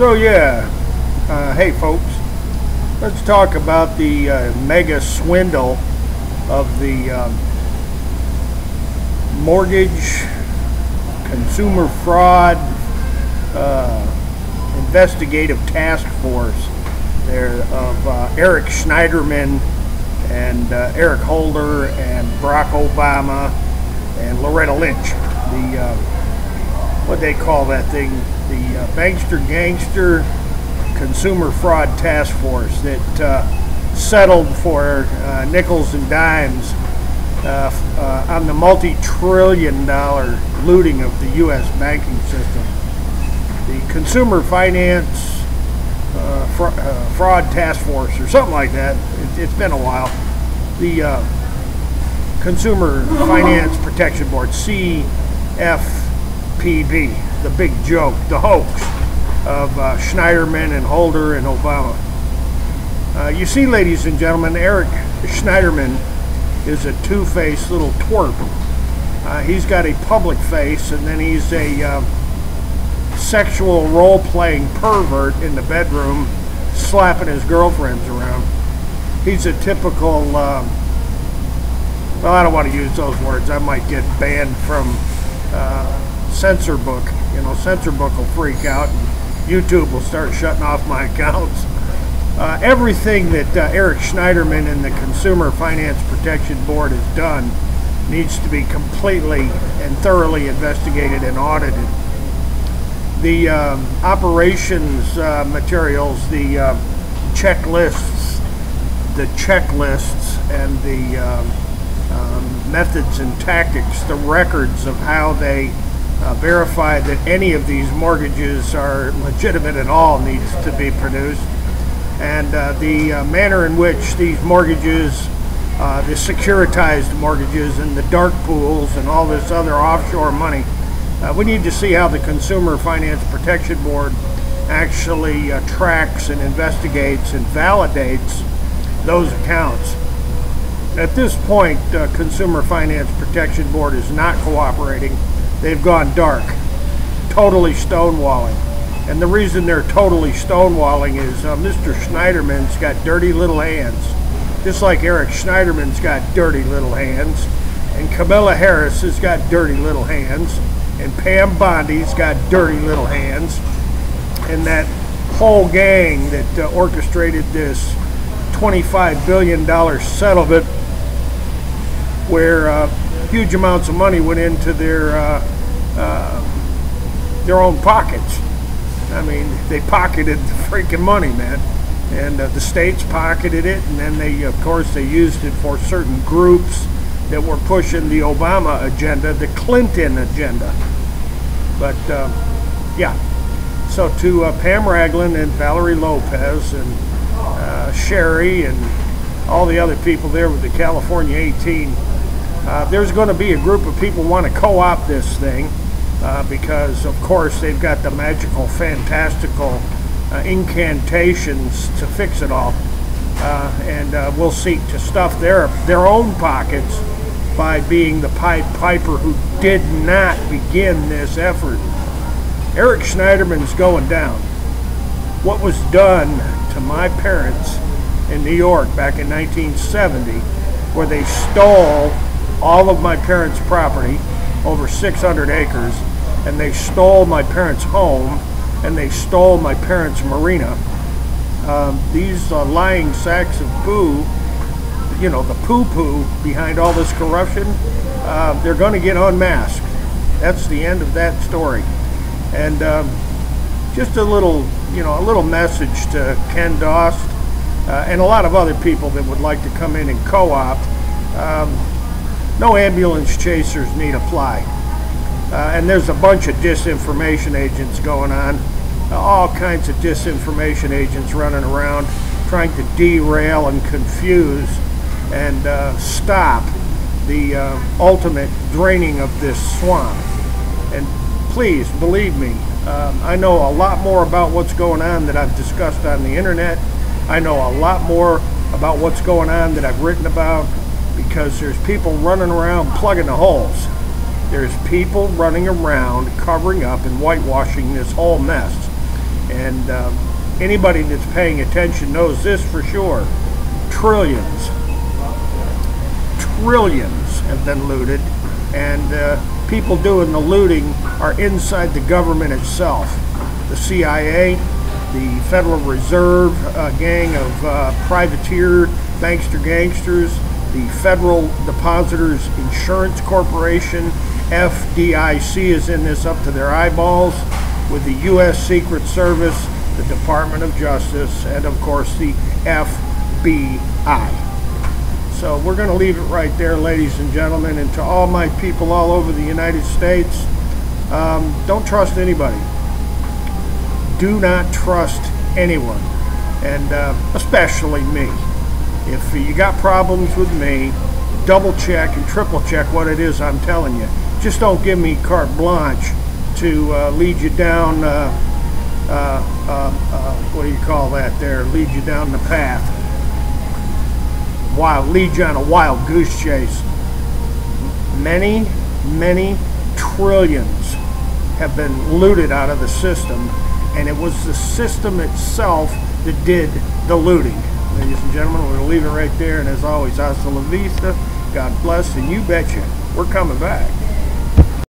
So yeah, hey folks, let's talk about the mega swindle of the mortgage consumer fraud investigative task force there of Eric Schneiderman and Eric Holder and Barack Obama and Loretta Lynch. The what they call that thing, the Bankster Gangster Consumer Fraud Task Force that settled for nickels and dimes on the multi-trillion-dollar looting of the U.S. banking system. The Consumer Finance Fraud Task Force, or something like that. It's been a while. The Consumer Finance Protection Board, CFPB, the big joke, the hoax of Schneiderman and Holder and Obama. You see, ladies and gentlemen, Eric Schneiderman is a two-faced little twerp. He's got a public face, and then he's a sexual role-playing pervert in the bedroom, slapping his girlfriends around. He's a typical, well, I don't want to use those words. I might get banned from Censor Book. You know, Censor Book will freak out, and YouTube will start shutting off my accounts. Everything that Eric Schneiderman and the Consumer Finance Protection Board has done needs to be completely and thoroughly investigated and audited. The operations materials, the checklists and the methods and tactics, the records of how they verify that any of these mortgages are legitimate at all needs to be produced. And the manner in which these mortgages, the securitized mortgages and the dark pools and all this other offshore money, we need to see how the Consumer Finance Protection Board actually tracks and investigates and validates those accounts. At this point, Consumer Finance Protection Board is not cooperating. They've gone dark, totally stonewalling. And the reason they're totally stonewalling is Mr. Schneiderman's got dirty little hands, just like Eric Schneiderman's got dirty little hands, and Kamala Harris has got dirty little hands, and Pam Bondi's got dirty little hands, and that whole gang that orchestrated this $25 billion settlement where huge amounts of money went into their own pockets. I mean, they pocketed the freaking money, man. And the states pocketed it, and then they, of course, they used it for certain groups that were pushing the Obama agenda, the Clinton agenda. But, yeah. So to Pam Ragland and Valerie Lopez and Sherry and all the other people there with the California 18, there's going to be a group of people who want to co-opt this thing. Because of course they've got the magical, fantastical incantations to fix it all, and will seek to stuff their own pockets by being the Pied Piper who did not begin this effort. Eric Schneiderman's going down. What was done to my parents in New York back in 1970, where they stole all of my parents' property, over 600 acres, and they stole my parents' home, and they stole my parents' marina. These lying sacks of poo, you know, the poo-poo behind all this corruption, they're going to get unmasked. That's the end of that story. And just a little, you know, a little message to Ken Dost and a lot of other people that would like to come in and co-opt. No ambulance chasers need apply. And there's a bunch of disinformation agents going on, all kinds of disinformation agents running around trying to derail and confuse and stop the ultimate draining of this swamp. And please, believe me, I know a lot more about what's going on that I've discussed on the internet. I know a lot more about what's going on that I've written about, because there's people running around plugging the holes. There's people running around covering up and whitewashing this whole mess. And anybody that's paying attention knows this for sure. Trillions have been looted, and people doing the looting are inside the government itself. The CIA, the Federal Reserve gang of privateer bankster gangsters, the Federal Depositors Insurance Corporation, FDIC is in this up to their eyeballs, with the U.S. Secret Service, the Department of Justice, and of course the FBI. So we're going to leave it right there, ladies and gentlemen. And to all my people all over the United States, don't trust anybody. Do not trust anyone, and especially me. If you got problems with me, double check and triple check what it is I'm telling you. Just don't give me carte blanche to lead you down, what do you call that there? Lead you down the path. Lead you on a wild goose chase. Many trillions have been looted out of the system, and it was the system itself that did the looting. Ladies and gentlemen, we're going to leave it right there, and as always, hasta la vista, God bless, and you betcha, we're coming back.